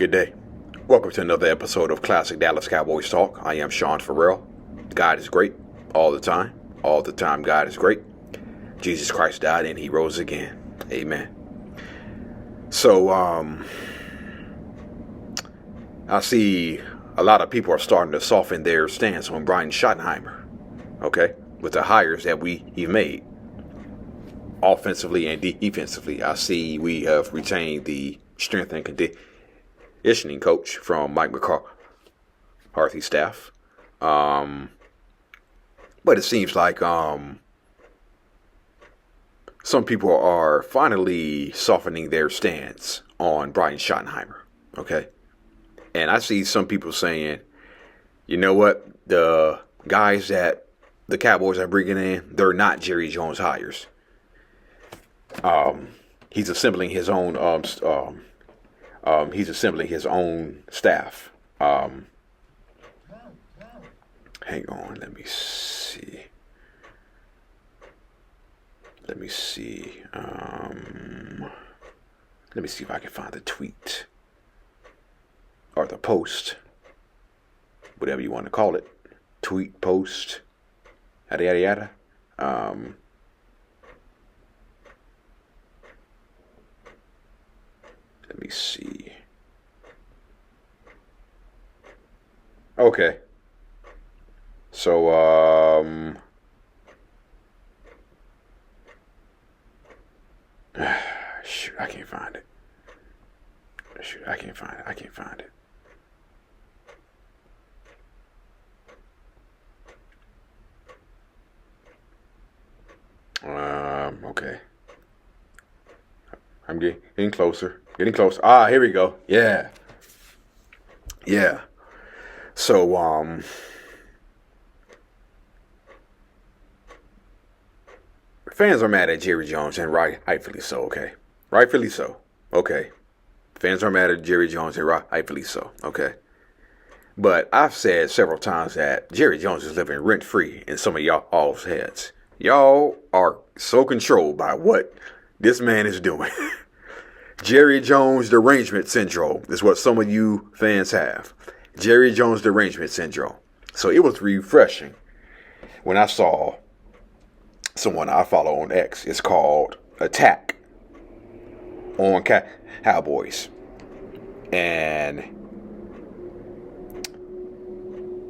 Good day. Welcome to another episode of Classic Dallas Cowboys Talk. I am Sean Farrell. God is great all the time. All the time, God is great. Jesus Christ died and he rose again. Amen. So, I see a lot of people are starting to soften their stance on Brian Schottenheimer, okay, with the hires that he made, offensively and defensively. I see we have retained the strength and conditioning coach from Mike McCarthy's staff, but it seems like some people are finally softening their stance on Brian Schottenheimer, okay? And I see some people saying, you know what, the guys that the Cowboys are bringing in, they're not Jerry Jones hires. He's assembling his own. He's assembling his own staff. Hang on, let me see. Let me see if I can find the tweet or the post, whatever you want to call it. Tweet, post, yada yada yada. Let me see. Okay. So, shoot, I can't find it. I can't find it. Okay. I'm getting closer. Ah, here we go. Yeah. So, fans are mad at Jerry Jones, and rightfully so, okay? Rightfully so, okay? Fans are mad at Jerry Jones, and rightfully so, okay? But I've said several times that Jerry Jones is living rent-free in some of y'all's heads. Y'all are so controlled by what this man is doing. Jerry Jones derangement syndrome is what some of you fans have. Jerry Jones derangement syndrome. So it was refreshing when I saw someone I follow on X. It's called Attack on Cowboys. And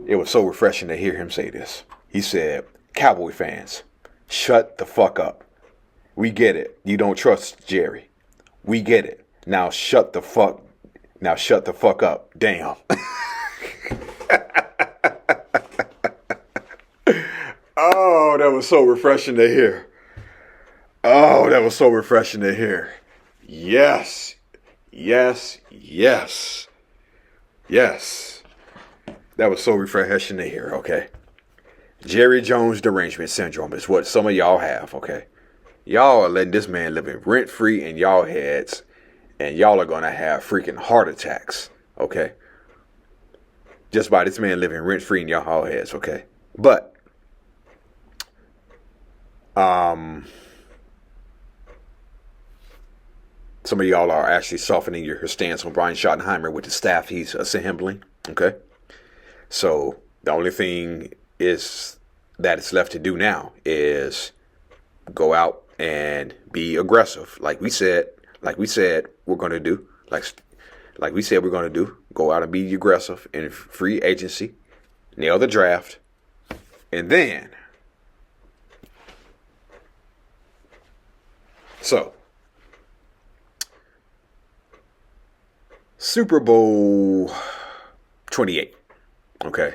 it was so refreshing to hear him say this. He said, Cowboy fans, shut the fuck up. We get it. You don't trust Jerry. We get it. Now shut the fuck up. Damn. Oh, that was so refreshing to hear. Yes. That was so refreshing to hear, okay? Jerry Jones derangement syndrome is what some of y'all have, okay? Y'all are letting this man live in rent-free in y'all heads, and y'all are going to have freaking heart attacks, okay? Just by this man living rent-free in y'all heads, okay? But, some of y'all are actually softening your stance on Brian Schottenheimer with the staff he's assembling, okay? So, the only thing is that it's left to do now is go out and be aggressive, like we said we're going to do, like we said we're going to do. Go out and be aggressive in free agency, nail the draft, and then Super Bowl 28. Okay.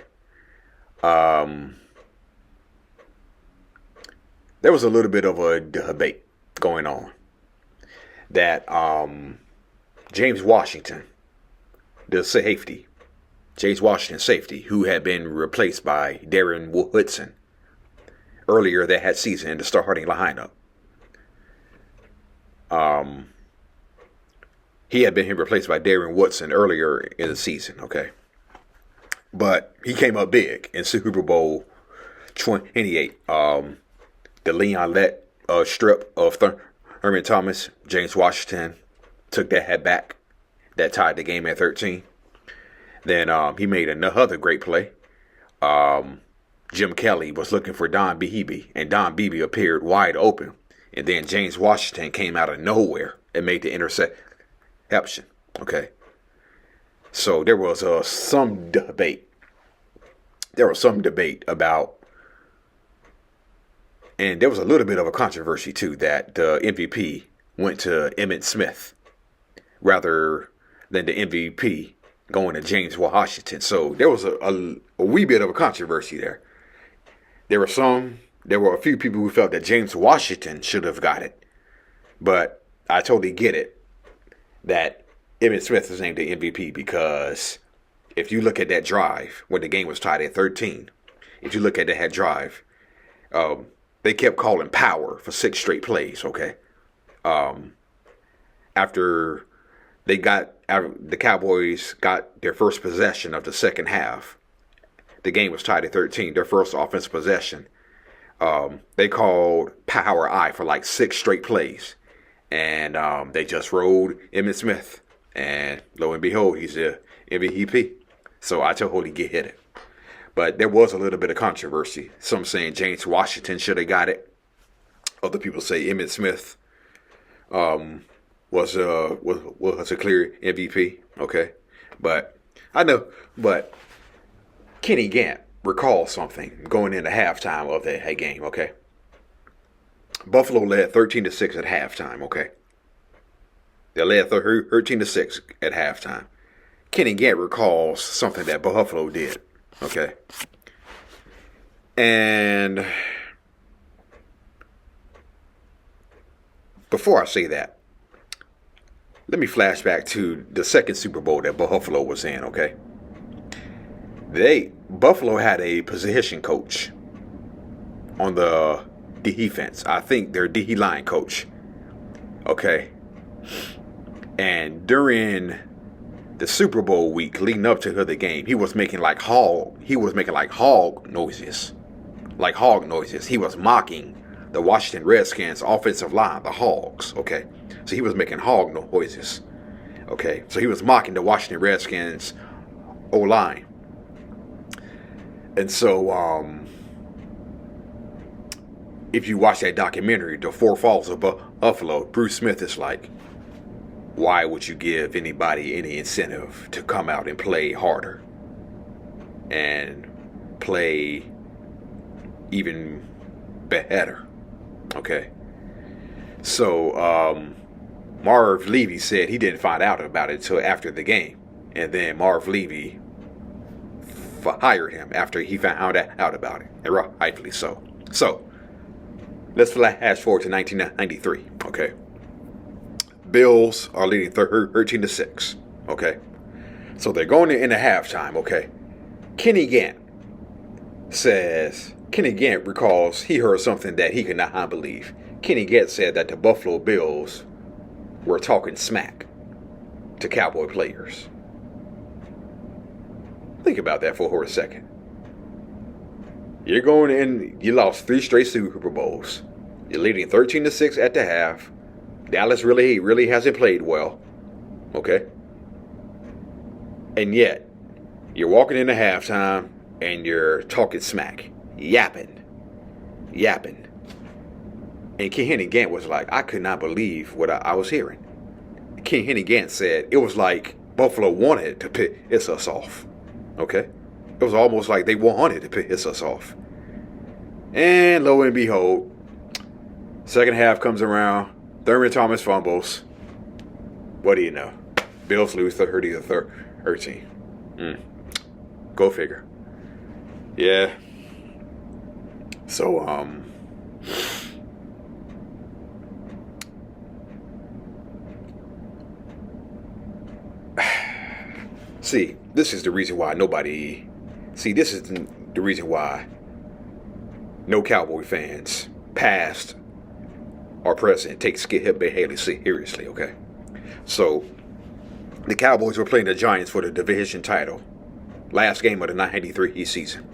There was a little bit of a debate going on that James Washington, safety, who had been replaced by Darren Woodson earlier that season in the starting lineup. He had been replaced by Darren Woodson earlier in the season, okay? But he came up big in Super Bowl 28. The Leon Lett strip of Thurman Thomas, James Washington took that hat back that tied the game at 13. Then he made another great play. Jim Kelly was looking for Don Beebe, and Don Beebe appeared wide open. And then James Washington came out of nowhere and made the interception. Okay. So there was some debate. There was some debate about, and there was a little bit of a controversy too, that the MVP went to Emmitt Smith rather than the MVP going to James Washington. So there was a wee bit of a controversy there. There were a few people who felt that James Washington should have got it. But I totally get it that Emmitt Smith is named the MVP, because if you look at that drive when the game was tied at 13, if you look at that drive, they kept calling power for 6 straight plays, okay? After the Cowboys got their first possession of the second half, the game was tied at 13, their first offensive possession. They called power I for like 6 straight plays. And they just rolled Emmitt Smith. And lo and behold, he's the MVP. So I totally get it. But there was a little bit of controversy. Some saying James Washington should have got it. Other people say Emmitt Smith was a clear MVP. Okay. But I know. But Kenny Gant recalls something going into halftime of that game, okay? Buffalo led 13-6 at halftime, okay? They led 13-6 at halftime. Kenny Gant recalls something that Buffalo did, okay? And before I say that, let me flash back to the second Super Bowl that Buffalo was in, okay? Buffalo had a position coach on the defense. I think their D line coach. Okay. And during the Super Bowl week leading up to the game, he was making like hog noises. Like hog noises. He was mocking the Washington Redskins offensive line, the Hogs. Okay. So he was making hog noises. Okay. So he was mocking the Washington Redskins O-line. And so, if you watch that documentary, The Four Falls of Buffalo, Bruce Smith is like, why would you give anybody any incentive to come out and play harder and play even better? Okay. So, Marv Levy said he didn't find out about it until after the game. And then Marv Levy hired him after he found out about it, and rightfully so. So, let's flash forward to 1993, okay? Bills are leading 13-6, okay? So they're going into halftime, okay? Kenny Gant recalls he heard something that he could not believe. Kenny Gant said that the Buffalo Bills were talking smack to Cowboy players. Think about that for a second. You're going in, you lost 3 straight Super Bowls. You're leading 13-6 at the half. Dallas really hasn't played well. Okay? And yet, you're walking into halftime and you're talking smack. Yapping. And Kenny Gant was like, I could not believe what I was hearing. Kenny Gant said it was like Buffalo wanted to piss us off. Okay? It was almost like they wanted to piss us off. And lo and behold, second half comes around. Thurman Thomas fumbles. What do you know? Bills lose 30-13. Go figure. Yeah. So, see, this is the reason why no Cowboy fans, past or present, take Skip Bayless seriously, okay? So, the Cowboys were playing the Giants for the division title. Last game of the 93 season.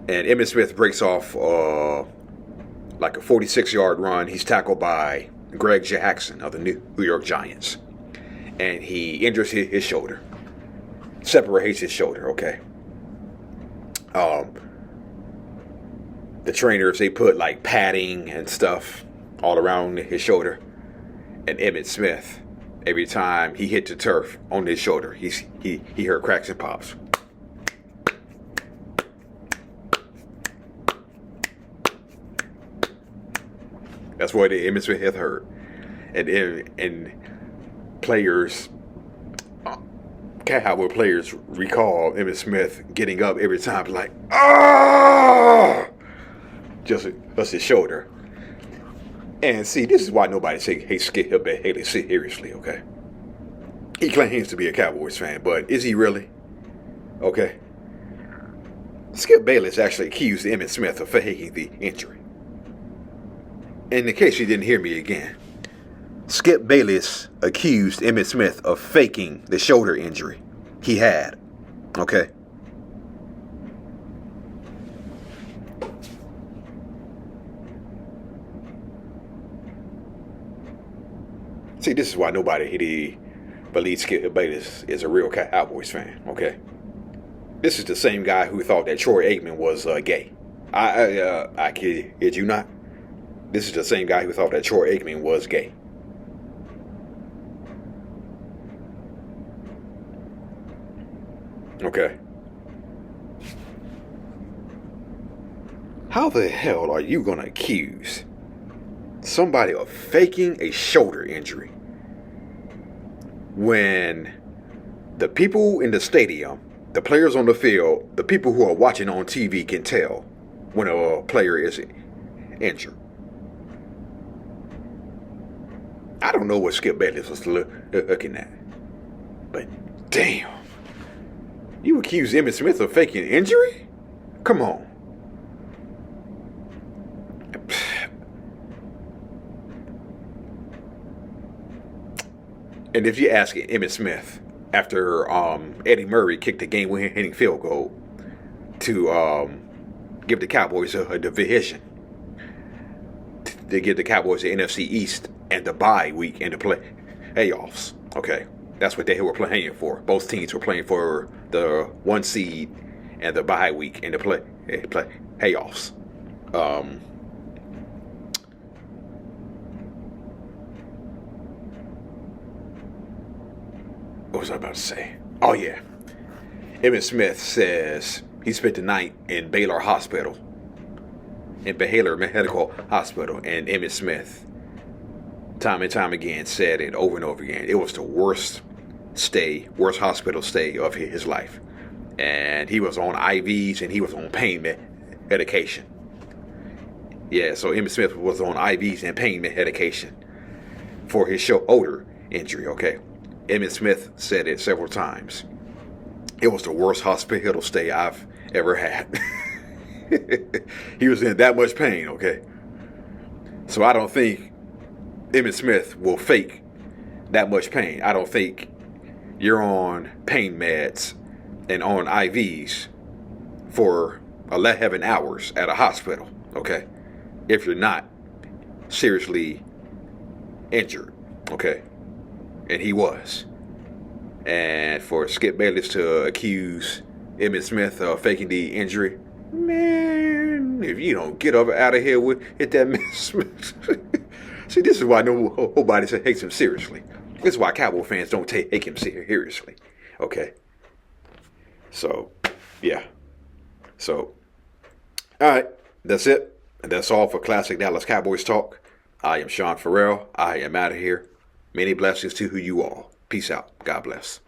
And Emmitt Smith breaks off like a 46-yard run. He's tackled by Greg Jackson of the New York Giants. and he injures his shoulder, separates his shoulder. Okay. The trainers, they put like padding and stuff all around his shoulder, and Emmitt Smith, every time he hit the turf on his shoulder, he heard cracks and pops. That's what Emmitt Smith had heard, and players, Cowboy players recall Emmitt Smith getting up every time, like, ah, just his shoulder. And see, this is why nobody takes Skip Bayless seriously, okay? He claims to be a Cowboys fan, but is he really? Okay. Skip Bayless actually accused Emmitt Smith of faking the injury. In case you didn't hear me again, Skip Bayless accused Emmitt Smith of faking the shoulder injury he had. Okay? See, this is why nobody believes Skip Bayless is a real Cowboys fan. Okay? This is the same guy who thought that Troy Aikman was gay. I kid you not. This is the same guy who thought that Troy Aikman was gay. Okay. How the hell are you going to accuse somebody of faking a shoulder injury when the people in the stadium, the players on the field, the people who are watching on TV can tell when a player is injured? I don't know what Skip Bayless was looking at, but damn. You accuse Emmitt Smith of faking injury? Come on. And if you ask Emmitt Smith, after Eddie Murray kicked the game-winning field goal to give the Cowboys a division, to give the Cowboys the NFC East and the bye week and the playoffs, okay? That's what they were playing for. Both teams were playing for the 1 seed and the bye week and the playoffs. What was I about to say? Oh, yeah. Emmitt Smith says he spent the night in Baylor Hospital, in Baylor Medical Hospital, and Emmitt Smith, time and time again, said it over and over again. It was the worst hospital stay of his life. And he was on IVs and he was on pain medication. Yeah, so Emmitt Smith was on IVs and pain medication for his shoulder injury, okay? Emmitt Smith said it several times. It was the worst hospital stay I've ever had. He was in that much pain, okay? So I don't think Emmitt Smith will fake that much pain. I don't think you're on pain meds and on IVs for 11 hours at a hospital, okay? If you're not seriously injured, okay? And he was. And for Skip Bayless to accuse Emmitt Smith of faking the injury, man, if you don't get out of here with it, that man Smith. See, this is why nobody takes him seriously. This is why Cowboy fans don't take him seriously. Okay. So, yeah. So, all right. That's it. And that's all for Classic Dallas Cowboys Talk. I am Sean Farrell. I am out of here. Many blessings to you all. Peace out. God bless.